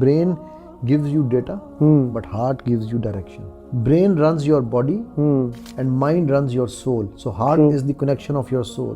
brain gives you data, but heart gives you direction. Brain runs your body, and mind runs your soul. So heart is the connection of your soul.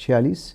46.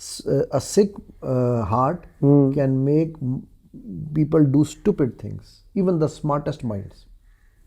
a sick heart can make people do stupid things, even the smartest minds.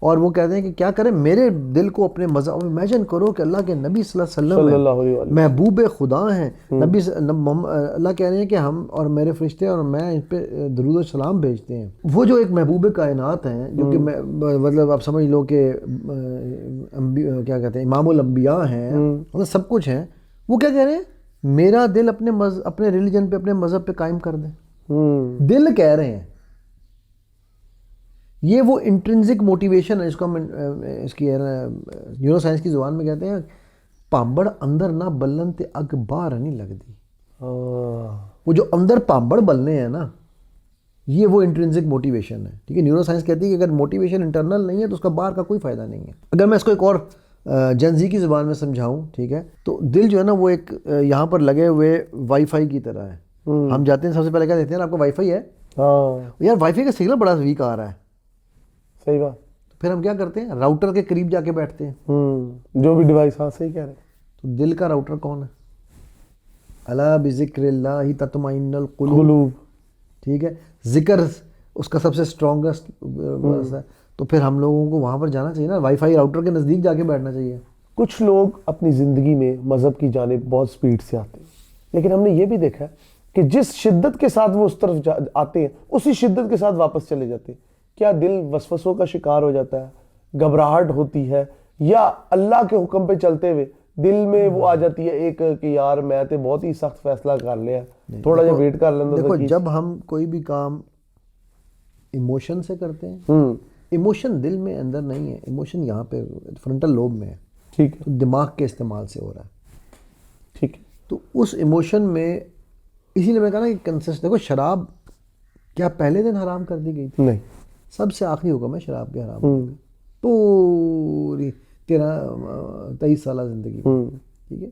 اور وہ کہتے ہیں کہ کیا کریں, میرے دل کو اپنے مذہب, امیجن کرو کہ اللہ کے نبی صلی اللہ علیہ وسلم محبوب خدا ہیں, نبی اللہ کہہ رہے ہیں کہ ہم اور میرے فرشتے اور میں ان پہ درود و سلام بھیجتے ہیں. وہ جو ایک محبوب کائنات ہیں, جو کہ مطلب آپ سمجھ لو کہ کیا کہتے ہیں امام الانبیاء ہیں, مطلب سب کچھ ہیں, وہ کیا کہہ رہے ہیں میرا دل اپنے ریلیجن پہ, اپنے مذہب پہ قائم کر دیں. دل کہہ رہے ہیں, یہ وہ انٹرنزک موٹیویشن ہے, اس کو ہم اس کی نیورو سائنس کی زبان میں کہتے ہیں پامبڑ اندر نہ بلن تے اگ باہر نہیں لگتی. وہ جو اندر پامبڑ بلنے ہیں نا, یہ وہ انٹرنزک موٹیویشن ہے. ٹھیک ہے, نیورو سائنس کہتی ہے کہ اگر موٹیویشن انٹرنل نہیں ہے تو اس کا باہر کا کوئی فائدہ نہیں ہے. اگر میں اس کو ایک اور جنزی کی زبان میں سمجھاؤں, ٹھیک ہے, تو دل جو ہے نا وہ ایک یہاں پر لگے ہوئے وائی فائی کی طرح ہے. ہم جاتے ہیں سب سے پہلے کیا دیکھتے ہیں, آپ کا وائی فائی ہے, یار وائی فائی کا سگنل بڑا ویک آ رہا ہے, صحیح بات, پھر ہم کیا کرتے ہیں راؤٹر کے قریب جا کے بیٹھتے ہیں, جو بھی ڈیوائس. ہاں صحیح کہہ رہے ہیں. تو دل کا راؤٹر کون ہے؟ الا بذکر اللہ تطمئن القلوب. ٹھیک ہے, ذکر اس کا سب سے اسٹرانگسٹ ہے. تو پھر ہم لوگوں کو وہاں پر جانا چاہیے نا, وائی فائی راؤٹر کے نزدیک جا کے بیٹھنا چاہیے. کچھ لوگ اپنی زندگی میں مذہب کی جانب بہت سپیڈ سے آتے ہیں, لیکن ہم نے یہ بھی دیکھا کہ جس شدت کے ساتھ وہ اس طرف آتے ہیں اسی شدت کے ساتھ واپس چلے جاتے ہیں. کیا دل وسوسوں کا شکار ہو جاتا ہے, گھبراہٹ ہوتی ہے, یا اللہ کے حکم پہ چلتے ہوئے دل میں وہ آ جاتی ہے ایک کہ یار میں تے بہت ہی سخت فیصلہ کر لیا, تھوڑا جا ویٹ کر لینا. دیکھو جب ہم کوئی بھی کام ایموشن سے کرتے ہیں, ایموشن دل میں اندر نہیں ہے, ایموشن یہاں پہ فرنٹل لوب میں ہے. ٹھیک ہے, دماغ کے استعمال سے ہو رہا ہے. ٹھیک ہے, تو اس ایموشن میں, اسی لیے میں کہا نا کہ کنسسٹ, دیکھو شراب کیا پہلے دن حرام کر دی گئی تھی؟ نہیں, سب سے آخری حکم ہے شراب کے حرام ہونے کا پوری 23 سالہ زندگی میں. ٹھیک ہے,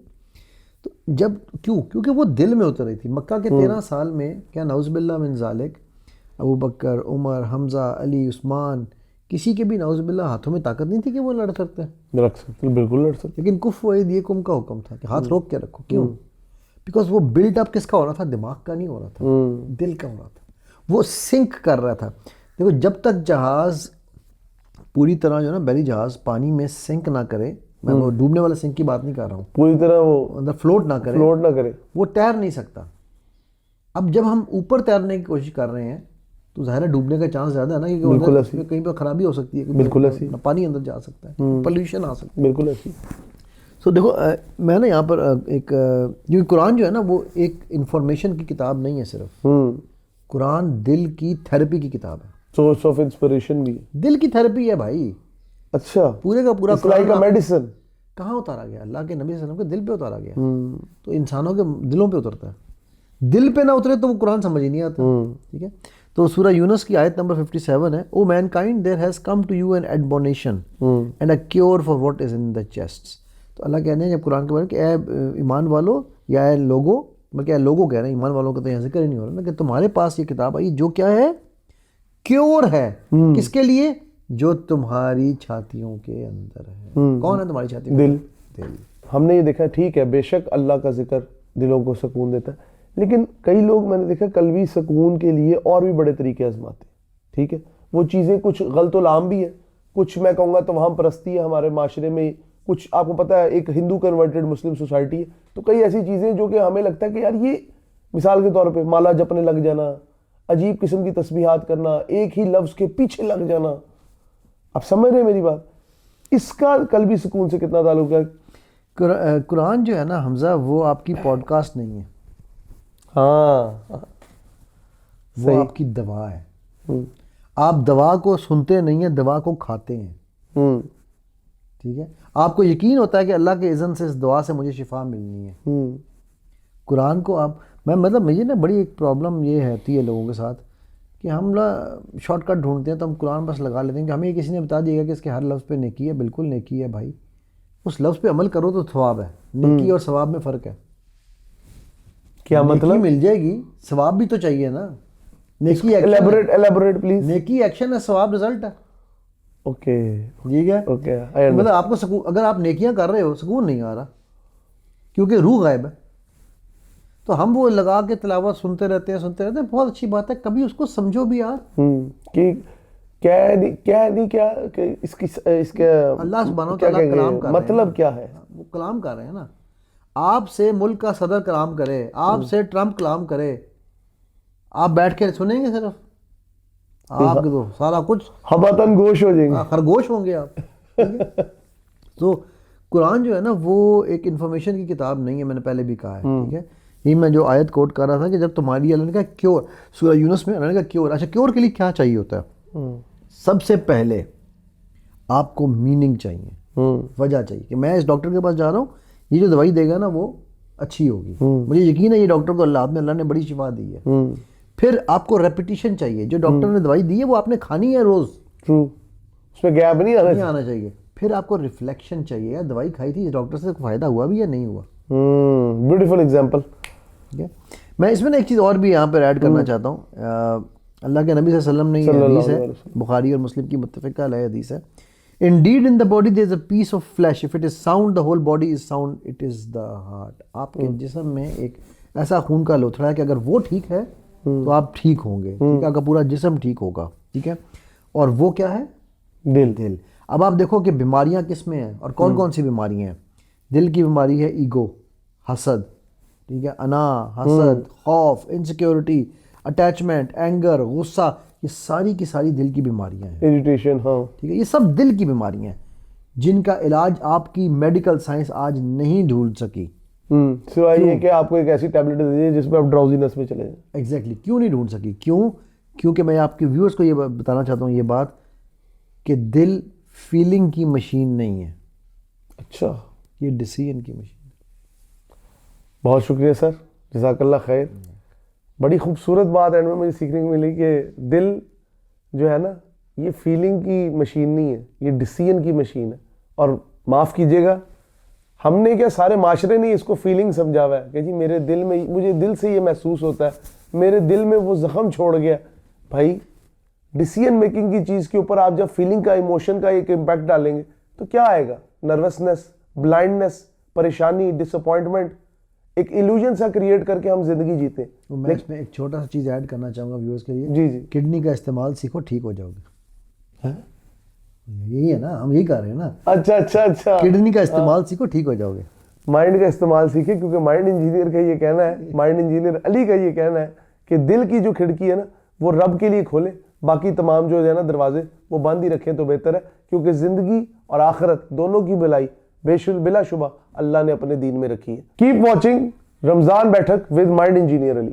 تو جب کیونکہ وہ دل میں اتر رہی تھی. مکہ کے 13 سال میں کیا نعوذ باللہ من ذالک ابو بکر, عمر, حمزہ, علی, عثمان, کسی کے بھی نعوذ باللہ ہاتھوں میں طاقت نہیں تھی کہ وہ لڑ سکتے ہیں. رکھ سکتے, بالکل لڑ سکتے, لیکن کف و ایدیکم کا حکم تھا کہ ہاتھ روک کے رکھو. کیوں؟ بیکاز وہ بلڈ اپ کس کا ہو رہا تھا؟ دماغ کا نہیں ہو رہا تھا, دل کا ہو رہا تھا. وہ سنک کر رہا تھا. دیکھو جب تک جہاز پوری طرح جو ہے نا بحری جہاز پانی میں سنک نہ کرے, میں وہ ڈوبنے والے سنک کی بات نہیں کر رہا ہوں, پوری طرح وہ اندر فلوٹ نہ کرے, وہ تیر نہیں سکتا. اب جب ہم اوپر تیرنے کی کوشش کر رہے ہیں تو ظاہر ہے ڈوبنے کا چانس زیادہ ہے نا, کیونکہ کہیں پہ خرابی ہو سکتی ہے, بالکل ایسی, پانی اندر جا سکتا ہے, پولیوشن آ سکتا ہے, بالکل ایسی. سو دیکھو میں نا یہاں پر ایک, کیونکہ قرآن جو ہے نا وہ ایک انفارمیشن کی کتاب نہیں ہے صرف, قرآن دل کی تھیراپی کی کتاب ہے, سورس آف انسپریشن بھی ہے, دل کی تھیراپی ہے بھائی. اچھا, پورے کا پورا قرآن کا میڈیسن کہاں اتارا گیا؟ اللہ کے نبی صلی اللہ علیہ وسلم کے دل پہ اتارا گیا. تو انسانوں کے دلوں پہ اترتا ہے, دل پہ نہ اترے تو وہ قرآن سمجھ ہی نہیں آتا. ٹھیک ہے, تو سورہ یونس کی آیت نمبر 57 ہے, O mankind there has come to you an admonition and a cure for what is in the chest. تو اللہ کہنے ہیں جب قرآن کے بارے کہ اے ایمان والو, یا اے لوگو, بلکہ اے لوگو کہہ رہے ہیں, ایمان والوں کا تو یہاں ذکر ہی نہیں ہو رہا نا, کہ تمہارے پاس یہ کتاب آئی جو کیا ہے, کیور ہے. کس کے لیے؟ جو تمہاری چھاتیوں کے اندر ہے. کون ہے تمہاری چھاتیوں؟ دل. دل. ہم نے یہ دیکھا, ٹھیک ہے بے شک اللہ کا ذکر دلوں کو سکون دیتا ہے, لیکن کئی لوگ میں نے دیکھا قلبی سکون کے لیے اور بھی بڑے طریقے آزماتے ہیں. ٹھیک ہے, وہ چیزیں کچھ غلط العام بھی ہے, کچھ میں کہوں گا توہم پرستی ہے ہمارے معاشرے میں, کچھ آپ کو پتہ ہے ایک ہندو کنورٹڈ مسلم سوسائٹی ہے, تو کئی ایسی چیزیں جو کہ ہمیں لگتا ہے کہ یار یہ مثال کے طور پہ مالا جپنے لگ جانا, عجیب قسم کی تسبیحات کرنا, ایک ہی لفظ کے پیچھے لگ جانا, آپ سمجھ رہے ہیں میری بات, اس کا قلبی سکون سے کتنا تعلق ہے؟ قرآن جو ہے نا حمزہ, وہ آپ کی پوڈ کاسٹ نہیں ہے, ہاں وہ آپ کی دوا ہے. آپ دوا کو سنتے نہیں ہیں, دوا کو کھاتے ہیں. ٹھیک ہے, آپ کو یقین ہوتا ہے کہ اللہ کے اذن سے اس دعا سے مجھے شفا ملنی ہے. قرآن کو آپ, میں مطلب مجھے نا بڑی ایک پرابلم یہ ہوتی ہے لوگوں کے ساتھ کہ ہم شارٹ کٹ ڈھونڈتے ہیں, تو ہم قرآن بس لگا لیتے ہیں کہ ہمیں کسی نے بتا دیا کہ اس کے ہر لفظ پہ نیکی ہے. بالکل نیکی ہے بھائی, اس لفظ پہ عمل کرو تو ثواب ہے. نیکی اور ثواب میں فرق ہے. کیا مطلب؟ مل جائے گی, ثواب بھی تو چاہیے نا. نیکی ایلیبوریٹ پلیز. نیکی ایکشن ہے, ثواب رزلٹ ہے. اوکے, ٹھیک ہے, مطلب آپ کو سکون, اگر آپ نیکیاں کر رہے ہو سکون نہیں آ رہا کیونکہ روح غائب ہے, تو ہم وہ لگا کے تلاوت سنتے رہتے ہیں. بہت اچھی بات ہے, کبھی اس کو سمجھو بھی یار, کیا کہ اس کا اللہ سبحانہ و کیا تعالیٰ کہیں گے؟ کلام کر رہے ہیں، مطلب کیا ہے؟ وہ کلام کر رہے ہیں نا. آپ سے ملک کا صدر کلام کرے، آپ سے ٹرمپ کلام کرے، آپ بیٹھ کے سنیں گے صرف؟ آپ کے تو سارا کچھ ہمتن گوش ہو جائیں گے. خرگوش ہوں گے آپ. تو قرآن جو ہے نا وہ ایک انفارمیشن کی کتاب نہیں ہے، میں نے پہلے بھی کہا ہے. ٹھیک ہے، یہ میں جو آیت کوٹ کر رہا تھا کہ جب تمہاری اللہ نے کہا کیور، سورہ یونس میں اللہ نے کہا کیور. اچھا کیور کے لیے کیا چاہیے ہوتا ہے؟ سب سے پہلے آپ کو میننگ چاہیے، وجہ چاہیے کہ میں اس ڈاکٹر کے پاس جا رہا ہوں، یہ جو دوائی دے گا نا وہ اچھی ہوگی، مجھے یقین ہے یہ ڈاکٹر کو اللہ نے بڑی شفا دی ہے. پھر آپ کو ریپیٹیشن چاہیے، جو ڈاکٹر نے دوائی دی ہے وہ آپ نے کھانی ہے روز، اس میں گیپ نہیں آنا چاہیے. پھر آپ کو ریفلیکشن چاہیے، یار دوائی کھائی تھی اس ڈاکٹر سے فائدہ ہوا بھی یا نہیں ہوا. Beautiful example. ٹھیک ہے، میں اس میں ایک چیز اور بھی یہاں پہ ایڈ کرنا چاہتا ہوں. اللہ کے نبی صلی اللہ علیہ وسلم نے یہ حدیث ہے، بخاری اور مسلم کی متفقہ علیہ حدیث ہے. Indeed in the body there is a piece of flesh. If it is sound, the whole body is sound. It is the heart. آپ کے جسم میں ایک ایسا خون کا لوتھڑا ہے کہ اگر وہ ٹھیک ہے تو آپ ٹھیک ہوں گے، ٹھیک ہے، آپ کا پورا جسم ٹھیک ہوگا. ٹھیک ہے، اور وہ کیا ہے؟ دل. اب آپ دیکھو کہ بیماریاں کس میں ہیں اور کون کون سی بیماریاں ہیں. دل کی بیماری ہے ایگو، حسد، ٹھیک ہے، انا، حسد، خوف، انسیکیورٹی، اٹیچمنٹ، اینگر، غصہ، یہ ساری کی ساری دل کی بیماریاں ہیں. ایجیٹیشن، ہاں ٹھیک ہے، یہ سب دل کی بیماریاں ہیں جن کا علاج آپ کی میڈیکل سائنس آج نہیں ڈھونڈ سکی. سوائے یہ کہ آپ کو ایک ایسی ٹیبلٹ دے دیجیے جس میں آپ ڈراؤزینس میں چلے جائیں. ایگزیکٹلی، کیوں نہیں ڈھونڈ سکی؟ کیونکہ میں آپ کے ویورز کو یہ بتانا چاہتا ہوں یہ بات کہ دل فیلنگ کی مشین نہیں ہے. اچھا، یہ ڈیسیژن کی مشین. بہت شکریہ سر، جزاک اللہ خیر. بڑی خوبصورت بات اینڈ میں مجھے سیکھنے کو ملی کہ دل جو ہے نا یہ فیلنگ کی مشین نہیں ہے، یہ ڈیسیژن کی مشین ہے. اور معاف کیجیے گا، ہم نے کیا سارے معاشرے نے اس کو فیلنگ سمجھا ہوا ہے کہ جی میرے دل میں، مجھے دل سے یہ محسوس ہوتا ہے، میرے دل میں وہ زخم چھوڑ گیا. بھائی ڈیسیژن میکنگ کی چیز کے اوپر آپ جب فیلنگ کا، ایموشن کا ایک امپیکٹ ڈالیں گے تو کیا آئے گا؟ نروسنس، بلائنڈنس، پریشانی، ڈس اپوائنٹمنٹ. ایک ایلوژن سا کریٹ کر کے ہم زندگی جیتے ہیں. میں اس میں ایک چھوٹا سا چیز ایڈ کرنا چاہوں گا ویورز کے لیے. جی جی. کڈنی کا استعمال سیکھو، ٹھیک ہو جاؤ گے. یہی ہے نا، ہم یہی کر رہے ہیں نا. اچھا. کڈنی کا استعمال سیکھو، ٹھیک ہو جاؤ گے. مائنڈ کا استعمال سیکھیں، کیونکہ مائنڈ انجینئر کا یہ کہنا ہے، مائنڈ انجینئر علی کا یہ کہنا ہے کہ دل کی جو کھڑکی ہے نا وہ رب کے لیے کھولیں، باقی تمام جو ہے نا دروازے وہ بند ہی رکھیں تو بہتر ہے. کیونکہ زندگی اور آخرت دونوں کی بھلائی بلا شبہ اللہ نے اپنے دین میں رکھی ہے. کیپ واچنگ رمضان بیٹھک ود مائنڈ انجینئر علی.